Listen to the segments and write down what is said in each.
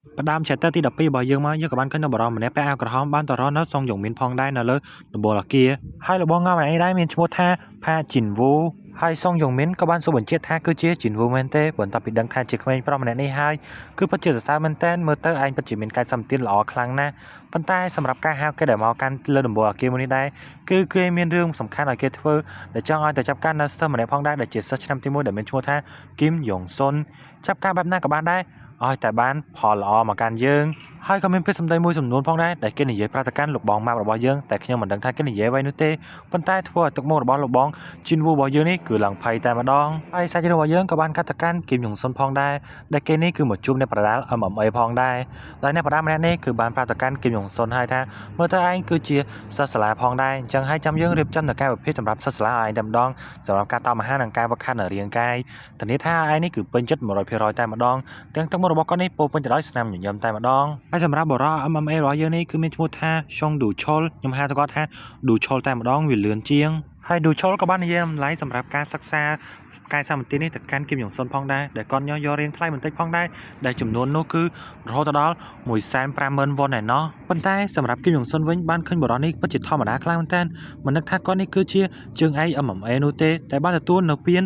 ផ្ដើម chapter ទី12របស់យើងមកយើងក៏បានឃើញនៅបរិសម្នាក់ពាក់អាវក្រហមបានទៅរកនៅសងយងមីនផងដែរនៅលើដំបូលអគារហើយរបស់ងាប់ឯនេះដែរមានឈ្មោះថាផាជីនវូហើយសងយងមីនក៏បានសួរបញ្ជាក់ថាគឺជាជីនវូមែនទេបន្ទាប់ពីដឹងថាជាក្មេងប្រុសម្នាក់នេះហើយគឺពិតជាសរសើរមែនតើមើលទៅឯងពិតជាមានកាយសម្បត្តិល្អខ្លាំងណាស់ប៉ុន្តែសម្រាប់ការហៅគេដែលមកកាន់លើដំបូលអគារមួយនេះដែរគឺគេមានរឿងសំខាន់ឲ្យគេធ្វើដែលចង់ឲ្យទៅចាប់ការនៅសិស្សម្នាក់ផងដែរដែលជាសិស្សឆ្នាំទី1ដែលមានឈ្មោះថាគីមយ៉ុងសុនចាប់ការបែបណាក៏បានដែរឲ្យតែបានផលល្អមកកាន់យើងហើយក៏មានពាក្យសម្ដីមួយចំនួនផងដែរដែលគេនិយាយប្រាប់ទៅកាន់លោកបងម៉ាប់របស់យើងតែខ្ញុំមិនដឹងថាគេនិយាយអ្វីនោះទេប៉ុន្តែធ្វើឲ្យទឹកមុខរបស់លោកបងជីនវូរបស់យើងនេះគឺឡើងភ័យតែម្ដងហើយសាច់រឿងរបស់យើងក៏បានកាត់ទៅកាន់គីមយ៉ុងសុនផងដែរដែលគេនេះគឺមកជួបអ្នកប្រដាល់ MMA ផងដែរដែលអ្នកប្រដាល់ម្នាក់នេះគឺបានប្រាប់ទៅកាន់គីមយ៉ុងសុនហើយថាមើលទៅឯងគឺជាសិស្សសាលាផងដែរអញ្ចឹងហើយចាំយើងរៀបចំនៅការវិភាគសម្រាប់សិស្សសាលាឲ្យឯងតែម្ដងសម្រាប់ការតមអាហារនិងការវឹកហាត់នៅរាងកាយធានាថាឯងនេះគឺពេញចិត្ត 100% តែម្ដងទាំងទឹកមុខរបស់គាត់នេះពោពេញទៅដោយស្នាមញញឹមតែម្ដងហើយសម្រាប់បរិយា MMA របស់យើងនេះគឺមានឈ្មោះថា Shong Du Chol ខ្ញុំហៅទៅគាត់ថា Du Chol តែម្ដងវាលឿនជាងហើយ Du Chol ក៏បាននិយាយតម្លៃសម្រាប់ការសិក្សាកាយសម្បត្តិនេះទៅកាន់គីមយ៉ុងសុនផងដែរដែលគាត់យករៀងថ្លៃបន្តិចផងដែរដែលចំនួននោះគឺរហូតដល់ 150,000 វ៉ុនឯណោះប៉ុន្តែសម្រាប់គីមយ៉ុងសុនវិញបានឃើញបរិយានេះពិតជាធម្មតាខ្លាំងមែនតើមិននឹកថាគាត់នេះគឺជាជើងឯក MMA នោះទេតែបានទទួលនៅពាន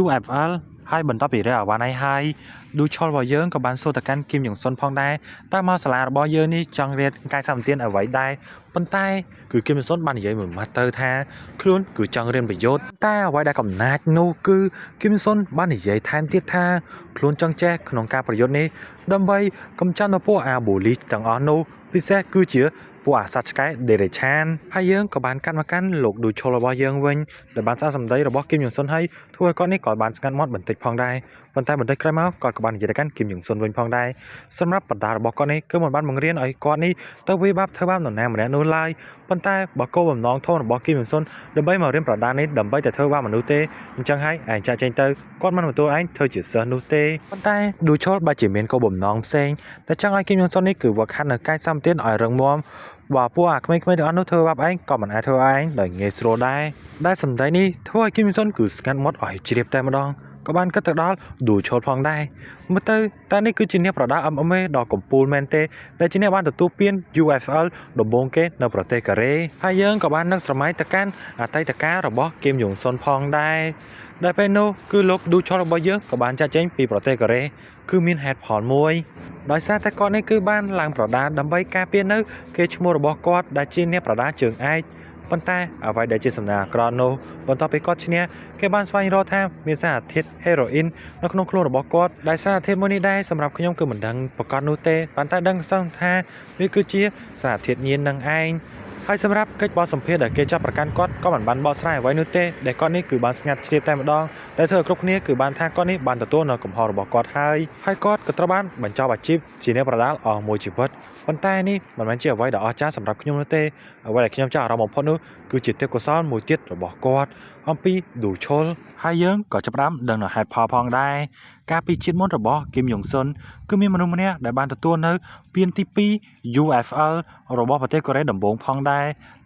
UFL ហើយបន្ទាប់ពីរះអាវ៉ាន់ហើយឌូឆុលរបស់យើងក៏បានសួរទៅកាន់គីមយ៉ុងសុនផងដែរតើមកសាលារបស់យើងនេះចង់រៀនកាយសម្បត្តិអ្វីដែរប៉ុន្តែគឺគីមយ៉ុងសុនបាននិយាយមួយម៉ាត់ទៅថាខ្លួនគឺចង់រៀនប្រយុទ្ធតែអ្វីដែលកំណាចនោះគឺគីមយ៉ុងសុនបាននិយាយថែមទៀតថាខ្លួនចង់ចេះក្នុងការប្រយុទ្ធនេះដើម្បីកំចាត់នៅពួកអាបូលីទាំងអស់នោះពិសេសគឺជាពួកអាសត្វឆ្កែដេរេឆានហើយយើងក៏បានកាត់មកកាន់លោកឌូឆុលរបស់យើងវិញដែលបានស្ដាប់សម្ដីរបស់គីមយ៉ុងសុនហើយធ្វើឲ្យគាត់នេះក៏បានស្ងាត់មាត់បន្តិចផងដែរប៉ុន្តែបន្តិចក្រោយមកគាត់ក៏បាននិយាយទៅកាន់គីមយ៉ុងសុនវិញផងដែរសម្រាប់បណ្ដារបស់គាត់នេះគឺមិនបានបង្រៀនឲ្យគាត់នេះទៅវាបាបធ្វើបាបនរណាម្នាក់នោះឡើយប៉ុន្តែបើគោលបំណងធំរបស់គីមយ៉ុងសុនដើម្បីមករៀនប្រដានេះដើម្បីតែធ្វើបាបមនុស្សទេអញ្ចឹងហើយឯងចាក់ចេញទៅគាត់មិនទទួលឯងធ្វើជាសិស្សនោះទេប៉ុន្តែឌូឆុលបើជាមានគោលបំណងផ្សេងដែលចង់ឲ្យគីមយ៉ុងសុននេះគឺវឹកហាត់នៅកាយសម្បត្តិឲ្យរឹងមាំបើពួកអាក្មេងៗទាំងអស់នោះធ្វើបាបឯងក៏មិនអាចធ្វើឯងដោយងាយស្រួលដែរសម្ដីនេះធ្វើឲ្យគីមយ៉ុងសុនគឺស្ងាត់មាត់ឲ្យជ្រាបតែម្ដងក៏បានគិតទៅដល់ឌូឆុលផងដែរមើលទៅតើនេះគឺជាអ្នកប្រដាល់ MMA ដ៏កំពូលមែនទេដែលជាអ្នកបានទទួលពាន UFL ដំបូងគេនៅប្រទេសកូរ៉េហើយយើងក៏បាននឹកស្រមៃទៅកាន់អតីតកាលរបស់គីមយ៉ុងសុនផងដែរដែលពេលនោះគឺលោកឌូឆុលរបស់យើងក៏បានចាក់ចេញពីប្រទេសកូរ៉េគឺមានហេតុផលមួយដោយសារតែគាត់នេះគឺបានឡើងប្រដាល់ដើម្បីការពារនៅកេរ្តិ៍ឈ្មោះរបស់គាត់ដែលជាអ្នកប្រដាល់ជើងឯកប៉ុន្តែអ្វីដែលជាសំណាងអាក្រក់នោះបន្ទាប់ពីគាត់ឈ្នះគេបានស្វែងរកថាមានសារធាតុហេរ៉ូអ៊ីននៅក្នុងខ្លួនរបស់គាត់ដែលសារធាតុមួយនេះដែរសម្រាប់ខ្ញុំគឺមិនដឹងប្រកាសនោះទេប៉ុន្តែដឹងសឹងថាវាគឺជាសារធាតុញៀននឹងឯងហើយសម្រាប់កិច្ចបទសម្ភាសន៍ដែលគេចាប់ប្រកាន់គាត់ក៏មិនបានបកស្រាយអ្វីនោះទេដែលគាត់នេះគឺបានស្ងាត់ជ្រាបតែម្ដងដែលធ្វើឲ្យគ្រប់គ្នាគឺបានថាគាត់នេះបានទទួលនៅកំហុសរបស់គាត់ហើយគាត់ក៏ត្រូវបានបញ្ចប់អាជីពជាអ្នកប្រដាល់អស់មួយជីវិតប៉ុន្តែនេះមិនមែនជាអ្វីដ៏អស្ចារ្យសម្រាប់ខ្ញុំនោះទេអ្វីដែលខ្ញុំចាប់អារម្មណ៍បំផុតនោះគឺជាទេពកោសល្យមួយទៀតរបស់គាត់អំពីឌូឆុលហើយយើងក៏ចាប់ផ្ដើមដឹងនៅហេតុផលផងដែរការពីជាតិមុនរបស់គីមយ៉ុងសុនគឺមានមនុស្សម្នាក់ដែលបានទទួលនៅពានទី2 UFL របស់ប្រទេសកូរ៉េដំបូងផងដែ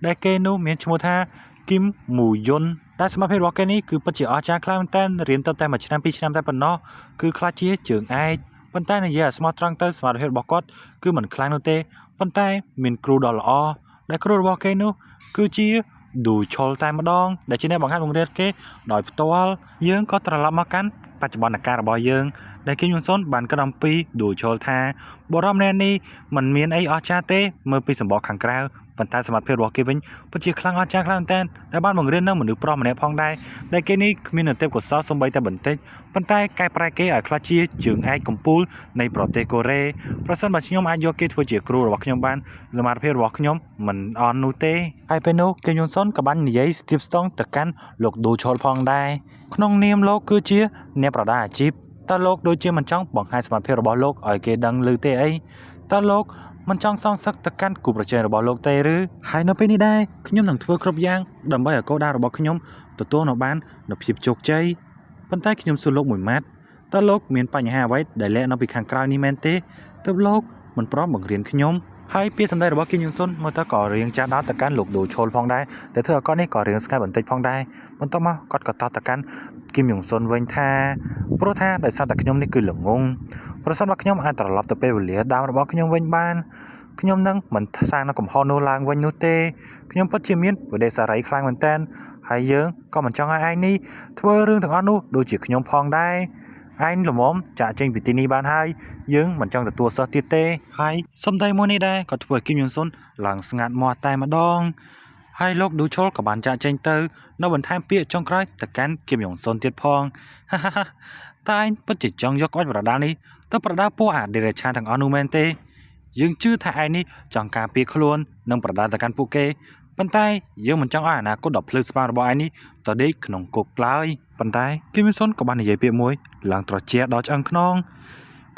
រដែលគេនោះមានឈ្មោះថាគីមមូយុនដែលសមត្ថភាពរបស់គេនេះគឺពិតជាអស្ចារ្យខ្លាំងមែនទែនរៀនតែ1ឆ្នាំ2ឆ្នាំតែប៉ុណ្ណោះគឺខ្លាចជាជើងឯកប៉ុន្តែនិយាយឲ្យស្មោះត្រង់ទៅសមត្ថភាពរបស់គាត់គឺមិនខ្លាំងនោះទេប៉ុន្តែមានគ្រូដ៏ល្អដែលគ្រូរបស់គេនោះគឺជាឌូឆុលតែម្ដងដែលជាអ្នកបង្ហាត់បង្រៀនគេដោយផ្ទាល់យើងក៏ត្រឡប់មកកាន់បច្ចុប្បន្នកាលរបស់យើងដែលគីមយ៉ុងសុនបានគិតអំពីឌូឆុលថាបរិបទម្នាក់នេះមិនមានអីអស្ចារ្យទេមើលពីសម្បកខាងក្រៅប៉ុន្តែសមត្ថភាពរបស់គេវិញពិតជាខ្លាំងអស្ចារ្យខ្លាំងមែនទែនដែលបានបង្រៀននៅមនុស្សប្រុសម្នាក់ផងដែរដែលគេនេះគ្មានទេពកោសល្យសូម្បីតែបន្តិចប៉ុន្តែកែប្រែគេឲ្យក្លាយជាជើងឯកកំពូលនៃប្រទេសកូរ៉េប្រសិនបើខ្ញុំអាចយកគេធ្វើជាគ្រូរបស់ខ្ញុំបានសមត្ថភាពរបស់ខ្ញុំមិនអន់នោះទេហើយពេលនោះគីមយ៉ុងសុនក៏បាននិយាយស្ទាបស្ទង់ទៅកាន់លោកឌូឆុលផងដែរក្នុងនាមលោកគឺជាអ្នកប្រដាល់អាជីពតើលោកដូចជាមិនចង់បង្ហាញសមត្ថភាពរបស់លោកឲ្យគេដឹងឮទេអីតើលោកមិនចង់សងសឹកទៅកាន់គូប្រជែងរបស់លោកទេឬហើយនៅពេលនេះដែរខ្ញុំនឹងធ្វើគ្រប់យ៉ាងដើម្បីឲ្យគោលដៅរបស់ខ្ញុំទទួលនៅបាននូវភាពជោគជ័យប៉ុន្តែខ្ញុំសួរលោកមួយម៉ាត់តើលោកមានបញ្ហាអ្វីដែលលាក់នៅពីខាងក្រៅនេះមែនទេទើបលោក មិនព្រមបង្រៀនខ្ញុំហើយពាក្យសម្ដីរបស់គីមយុងសុនមើលទៅក៏រៀងចាស់ដល់ទៅកាន់លោកដូឈុលផងដែរតែធ្វើឲ្យគាត់នេះក៏រៀងស្ងាត់បន្តិចផងដែរបន្ទាប់មកគាត់ក៏តបទៅកាន់គីមយុងសុនវិញថាព្រោះថាដោយសារតែខ្ញុំនេះគឺល្ងងប្រសិនបើខ្ញុំអាចត្រឡប់ទៅពេលវេលាដើមរបស់ខ្ញុំវិញបានខ្ញុំនឹងមិនសាងនៅកំហុសនោះឡើងវិញនោះទេខ្ញុំពិតជាមានវិដេសារីខ្លាំងមែនតើហើយយើងក៏មិនចង់ឲ្យឯងនេះធ្វើរឿងទាំងអស់នោះដូចជាខ្ញុំផងដែរឯងល្មមចាក់ចេញពីទីនេះបានហើយយើងមិនចង់ទទួលសិស្សទៀតទេហើយសំដីមួយនេះដែរក៏ធ្វើឲ្យគីមយុងសុនឡើងស្ងាត់មាត់តែម្ដងហើយលោកឌូឈុលក៏បានចាក់ចេញទៅនៅបន្ថែមពាក្យចុងក្រោយទៅកាន់គីមយុងសុនទៀតផងតែឯងពិតជាចង់យកក្បាច់ប្រដាល់នេះទៅប្រដាល់ពួកអាដេរេឆានទាំងអស់នោះមែនទេយើងជឿថាឯងនេះចង់ការពារខ្លួននិងប្រដាល់ទៅកាន់ពួកគេប៉ុន្តែយើងមិនចង់ឲ្យអនាគតដ៏ភ្លឺស្វាងរបស់ឯងនេះទៅដេកក្នុងគុកឡើយប៉ុន្តែគីមយុងសុនក៏បាននិយាយពាក្យមួយឡើងត្រជាក់ដល់ឆ្អឹងខ្នង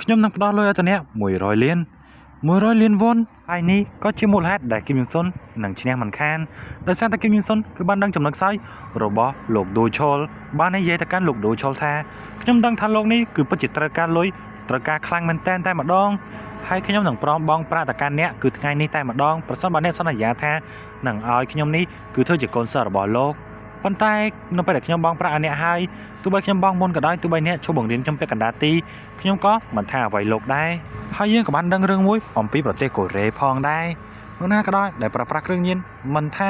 ខ្ញុំនឹងផ្ដល់លុយឲ្យទៅអ្នក100លានវ៉ុនហើយនេះក៏ជាមូលហេតុដែលគីមយុងសុននឹងឈ្នះមិនខានដោយសារតែគីមយុងសុនគឺបានដឹងចំណុចខ្សោយរបស់លោកដូឈុលបាននិយាយទៅកាន់លោកដូឈុលថាខ្ញុំដឹងថាលោកនេះគឺពិតជាត្រូវការលុយត្រូវការខ្លាំងមែនតែម្ដងហើយខ្ញុំនឹងព្រមបង់ប្រាក់ទៅកាន់អ្នកគឺថ្ងៃនេះតែម្ដងប្រសិនបើអ្នកសន្យាថានឹងឲ្យខ្ញុំនេះគឺធ្វើជាកូនសិស្សរបស់លោកប៉ុន្តែនៅពេលដែលខ្ញុំបង់ប្រាក់ឲ្យអ្នកហើយទោះបីខ្ញុំបង់មុនក៏ដោយទោះបីអ្នកចូលបង្រៀនខ្ញុំពាក់កណ្ដាលទីខ្ញុំក៏មិនថាអ្វីលោកដែរហើយយើងក៏បានដឹងរឿងមួយអំពីប្រទេសកូរ៉េផងដែរនោះណាក៏ដោយដែលប្រើប្រាស់គ្រឿងញៀនមិនថា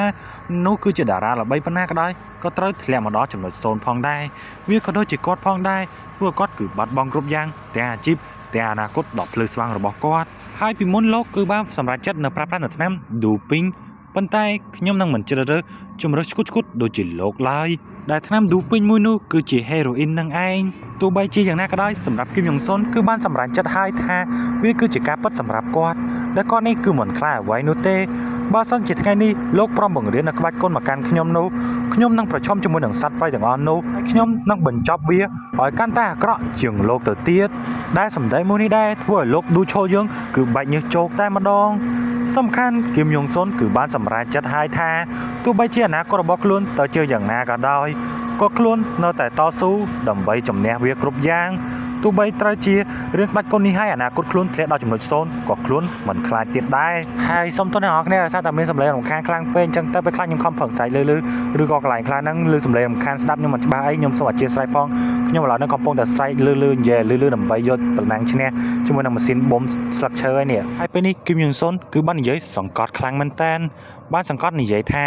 នោះគឺជាតារាល្បីប៉ុណ្ណាក៏ដោយក៏ត្រូវធ្លាក់មកដល់ចំណុច0ផងដែរវាក៏ដូចជាគាត់ផងដែរព្រោះគាត់គឺបាត់បង់គ្រប់យ៉ាងទាំងអាជីពទាំងអនាគតដ៏ភ្លឺស្វាងរបស់គាត់ហើយពីមុនលោកគឺបានសម្រេចចិត្តនៅប្រើប្រាស់នៅថ្នាំ doping ប៉ុន្តែខ្ញុំនឹងមិនជ្រើសរើសជំរើសឈុតដូចជាលោកឡើយដែលថ្នាំ doping មួយនោះគឺជា heroin នឹងឯងទោះបីជាយ៉ាងណាក៏ដោយសម្រាប់គីមយុងសុនគឺបានសម្រេចចិត្តហើយថាវាគឺជាការពិតសម្រាប់គាត់ដែលគាត់នេះគឺមិនខ្លាចអ្វីនោះទេបើសិនជាថ្ងៃនេះលោកព្រមបង្រៀននៅក្បាច់គុណមកកាន់ខ្ញុំនោះខ្ញុំនឹងប្រឈមជាមួយនឹងសត្វព្រៃទាំងអស់នោះហើយខ្ញុំនឹងបញ្ចប់វាឲ្យកាន់តែអាក្រក់ជាងលោកទៅទៀតដែលសម្ដីមួយនេះដែរធ្វើឲ្យលោកឌូឈុលយើងគឺបាច់ញើសជោគតែម្ដងសំខាន់គីមយុងសុនគឺបានសម្រេចចិត្តហើយថាទោះបីជាអនាគតរបស់ខ្លួនទៅជាយ៉ាងណាក៏ដោយក៏ខ្លួននៅតែតស៊ូដើម្បីជំនះវាគ្រប់យ៉ាងទោះបីត្រូវជារឿងក្បាច់គុណនេះហើយអនាគតខ្លួនធ្លាក់ដល់ចំណុច0ក៏ខ្លួនមិនខ្លាចទៀតដែរហើយសូមទោសអ្នកនរគ្នាដោយសារតែមានសម្លេងរំខានខ្លាំងពេកអញ្ចឹងទៅពេលខ្លះខ្ញុំខំប្រឹងផ្សាយលឺឬក៏កន្លែងខ្លះហ្នឹងឮសម្លេងរំខានស្ដាប់ខ្ញុំមិនច្បាស់អីខ្ញុំសូមអធិស្ឋានផងខ្ញុំឥឡូវនេះកំពុងតែស្រែកលឺនិយាយលឺដើម្បីយកប្រណាំងឈ្នះជាមួយនឹងម៉ាស៊ីនបូមស្លឹកឈើហើយនេះហើយពេលនេះគីមយុងសុនគឺបាននិយាយសង្កត់ខ្លាំងមែនតើបានសង្កត់និយាយថា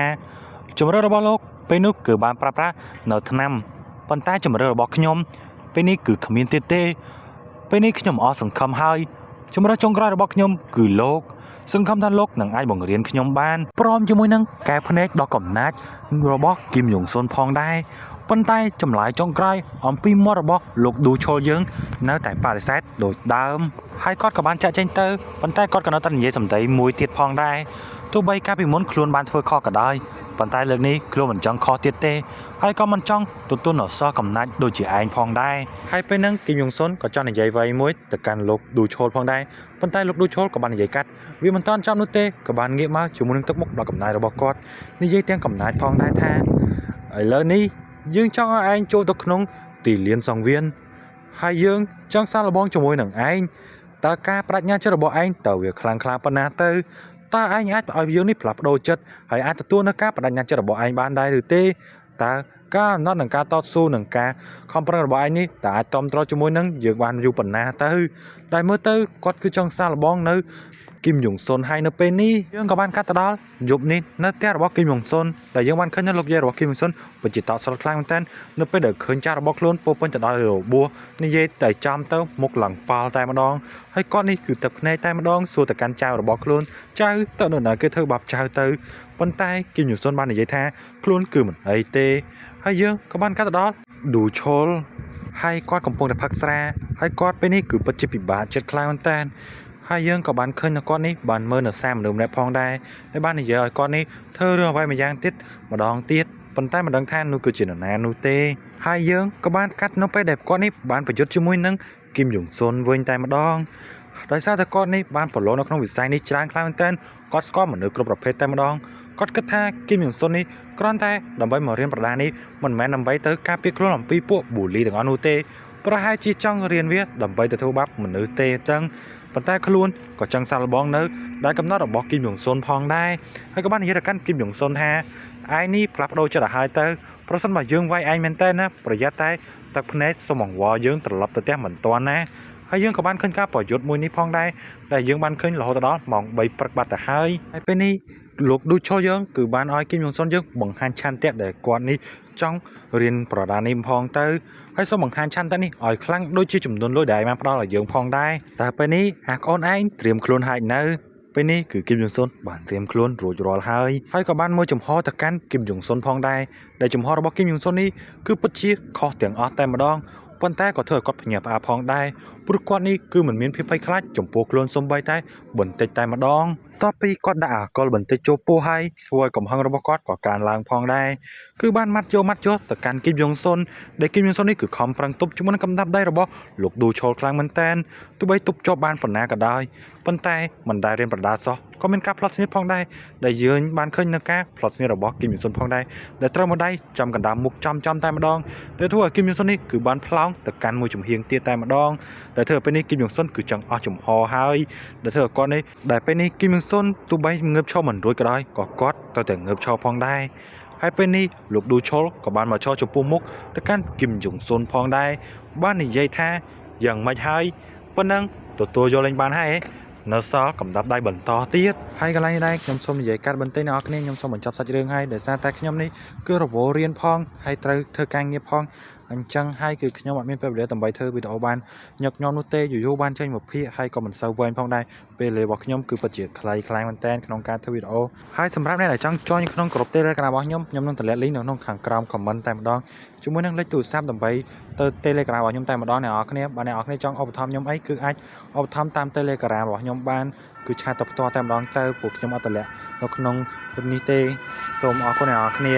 ជំរឿរបស់លោកពេលនោះគឺបានប្រើប្រាស់នៅថ្នាំប៉ុន្តែជំរឿរបស់ខ្ញុំពេលនេះគឺគ្មានទៀតទេពេលនេះខ្ញុំអស់សង្ឃឹមហើយជំរឿចុងក្រោយរបស់ខ្ញុំគឺលោកសង្ឃឹមថាលោកនឹងអាចបង្រៀនខ្ញុំបានព្រមជាមួយនឹងកែភ្នែកដ៏កំណាចរបស់គីមយុងសុនផងដែរប៉ុន្តែចម្លើយចុងក្រោយអំពីមាត់របស់លោកឌូឈុលយើងនៅតែបដិសេធដូចដើមហើយគាត់ក៏បានចាក់ចេញទៅប៉ុន្តែគាត់ក៏នៅតែនិយាយសម្ដីមួយទៀតផងដែរទោះបីកាលពីមុនខ្លួនបានធ្វើខុសក៏ដោយប៉ុន្តែលើកនេះខ្លួនមិនចង់ខុសទៀតទេហើយក៏មិនចង់ទទួលនៅសោះកំណាច់ដូចជាឯងផងដែរហើយពេលហ្នឹងគីមយុងសុនក៏ចង់និយាយអ្វីមួយទៅកាន់លោកឌូឈុលផងដែរប៉ុន្តែលោកឌូឈុលក៏បាននិយាយកាត់វាមិនតាន់ចប់នោះទេក៏បានងាកមកជាមួយនឹងទឹកមុខដល់កំណាចរបស់គាត់និយាយទាំងកំណាចផងដែរថាឥឡូវនេះយើងចង់ឲ្យឯងចូលទៅក្នុងទីលានសង្វៀនហើយយើងចង់សាកល្បងជាមួយនឹងឯងតើការបដិញ្ញាចិត្តរបស់ឯងតើវាខ្លាំងក្លាប៉ុណ្ណាទៅតើឯងអាចឲ្យយើងនេះផ្លាស់ប្ដូរចិត្តហើយអាចទទួលនៅការបដិញ្ញាចិត្តរបស់ឯងបានដែរឬទេតើការអំណត់នឹងការតស៊ូនឹងការខំប្រឹងរបស់ឯងនេះតើអាចតមត្រជាមួយនឹងយើងបានយូរប៉ុណ្ណាទៅតែមើលទៅគាត់គឺចង់សាកល្បងនៅគីមយុងសុនហើយនៅពេលនេះយើងក៏បានកាត់ទៅដល់យប់នេះនៅផ្ទះរបស់គីមយុងសុនដែលយើងបានឃើញនៅលោកយាយរបស់គីមយុងសុនពិតជាតក់ស្លុតខ្លាំងមែនទែននៅពេលដែលឃើញចាស់របស់ខ្លួនពោពេញទៅដោយរបួសនិយាយតែចំទៅមុខឡើងប៉ាល់តែម្ដងហើយគាត់នេះគឺទឹកភ្នែកតែម្ដងសួរទៅកាន់ចៅរបស់ខ្លួនចៅទៅនៅណាគេធ្វើបាបចៅទៅប៉ុន្តែគីមយុងសុនបាននិយាយថាខ្លួនគឺមិនអីទេហើយយើងក៏បានកាត់ទៅដល់ឌូឈុលហើយគាត់កំពុងតែផឹកស្រាហើយគាត់ពេលនេះគឺពិតជាពិបាកចិត្តខ្លាំងមែនទែនហើយយើងក៏បានឃើញគាត់នេះបានមើលនៅសារមនុស្សម្នាក់ផងដែរហើយបាននិយាយឲ្យគាត់នេះធ្វើរឿងអ្វីមួយយ៉ាងទៀតម្ដងទៀតប៉ុន្តែមិនដឹងថានោះគឺជានរណានោះទេហើយយើងក៏បានកាត់នៅពេលដែលគាត់នេះបានប្រយុទ្ធជាមួយនឹងគីមយុងសុនវិញតែម្ដងដោយសារតែគាត់នេះបានប្រឡូកនៅក្នុងវិស័យនេះច្រើនខ្លាំងមែនទែនគាត់ស្គាល់មនុស្សគ្រប់ប្រភេទតែម្ដងគាត់គិតថាគីមយុងសុននេះគ្រាន់តែដើម្បីមករៀនប្រដានេះមិនមែនដើម្បីទៅការពារខ្លួនអំពីពួកប៊ូលីទាំងអស់នោះទេ ប្រហែលជាចង់រៀនវាដើម្បីទៅធ្វើបាបមនុស្សទេចឹងប៉ុន្តែខ្លួនក៏ចង់សាកល្បងនៅដែលកំណត់របស់គីមយ៉ុងស៊ុនផងដែរហើយក៏បាននិយាយទៅកាន់គីមយ៉ុងស៊ុនថាឯនេះផ្លាស់ប្ដូរចិត្តឲ្យហើយទៅប្រសិនបើយើងវាយឯងមែនតើណាប្រយ័ត្នតែទឹកភ្នែកសុំអង្វរយើងត្រឡប់ទៅផ្ទះមិនទាន់ណាហើយយើងក៏បានឃើញការប្រយុទ្ធមួយនេះផងដែរដែលយើងបានឃើញរហូតដល់ម៉ោង3ព្រឹកបាត់ទៅហើយពេលនេះលោកឌូឆូយើងគឺបានឲ្យគីមយ៉ុងស៊ុនយើងបង្ហាញឆន្ទៈដែលគាត់នេះចង់រៀនប្រដានីផងទៅហើយសូមបង្ហាញឆន្ទៈនេះឲ្យខ្លាំងដូចជាចំនួនលុយដែលបានផ្ដល់ឲ្យយើងផងដែរតែពេលនេះអាកូនឯងត្រៀមខ្លួនហើយនៅពេលនេះគឺគីមយ៉ុងស៊ុនបានត្រៀមខ្លួនរួចរាល់ហើយក៏បានមើលចំហទៅកាន់គីមយ៉ុងស៊ុនផងដែរដែលចំហរបស់គីមយ៉ុងស៊ុននេះគឺពិតជាខុសទាំងអស់តែម្ដងប៉ុន្តែក៏ធ្វើឲ្យគាត់ភ្ញាក់ផ្អើលផងដែរព្រោះគាត់នេះគឺមិនមានភាពភ័យខ្លាចចំពោះខ្លួនសំបីតែបន្តិចតែម្ដងតបពីគាត់ដាក់អាកុលបន្តិចចូលពោះហើយធ្វើឲ្យកំហឹងរបស់គាត់ក៏កើនឡើងផងដែរគឺបានម៉ាត់យកទៅកាន់គីមយ៉ុងស៊ុនដែលគីមយ៉ុងស៊ុននេះគឺខំប្រឹងទប់ជាមួយនឹងកំដាប់ដៃរបស់លោកឌូឆូលខ្លាំងមែនតែនទោះបីទប់ជាប់បានប៉ុណ្ណាក៏ដោយប៉ុន្តែមិនដែលរៀនប្រដាល់សោះក៏មានការផ្លត់ស្នៀតផងដែរដែលយើងបានឃើញនៅការផ្លត់ស្នៀតរបស់គីមយ៉ុងស៊ុនផងដែរដែលត្រូវមកដៃចំកណ្ដាលមុខចំតែម្ដងដែលធ្វើឲ្យគីមយ៉ុងស៊ុននេះគឺបានផ្លោងទៅកាន់មួយជំហៀងទៀតតែម្ដងដែលធ្វើឲ្យពេលនេះគីមយ៉ុងស៊ុនគឺចង់អស់ចំហហើយដែលធ្វើឲ្យគាត់នេះដែលពេលនេះគីមយ៉ុងស៊ុនទោះបីងើបឈរមិនរួចក៏ដោយក៏គាត់ទៅតែងើបឈរផងដែរហើយពេលនេះលោកឌូឆុលក៏បានមកឈរចំពោះមុខទៅកាន់គីមយ៉ុងស៊ុនផងដែរបាននិយាយថាយ៉ាងម៉េចហើយប៉ុណ្ណឹងទទួលយកលេងបានហើយនៅសល់កំដាប់ដៃបន្តទៀតហើយកន្លែងនេះដែរខ្ញុំសូមនិយាយកាត់បន្តិចអ្នកនរគ្នាខ្ញុំសូមបញ្ចប់សាច់រឿងហើយដោយសារតែខ្ញុំនេះគឺរវល់រៀនផងហើយត្រូវធ្វើការងារផងអញ្ចឹងហើយគឺខ្ញុំអត់មានពេលវេលាដើម្បីធ្វើវីដេអូបានញឹកញាប់នោះទេយូរបានចេញមកភាគហើយក៏មិនសូវវែងផងដែរពេលវេលារបស់ខ្ញុំគឺពិតជាខ្លីខ្លាំងមែនតើក្នុងការធ្វើវីដេអូហើយសម្រាប់អ្នកដែលចង់ join ក្នុងក្រុម Telegram របស់ខ្ញុំនឹងតម្លែក link នៅក្នុងខាងក្រោម comment តែម្ដងជាមួយនឹងលេខទូរស័ព្ទដើម្បីទៅ Telegram របស់ខ្ញុំតែម្ដងអ្នកនរគ្នាបើអ្នកនរគ្នាចង់ឧបត្ថម្ភខ្ញុំអីគឺអាចឧបត្ថម្ភតាម Telegram របស់ខ្ញុំបានគឺឆាតទៅផ្ទាល់តែម្ដងទៅពួកខ្ញុំអត់តម្លែកនៅក្នុងនេះទេសូមអរគុណអ្នកនរគ្នា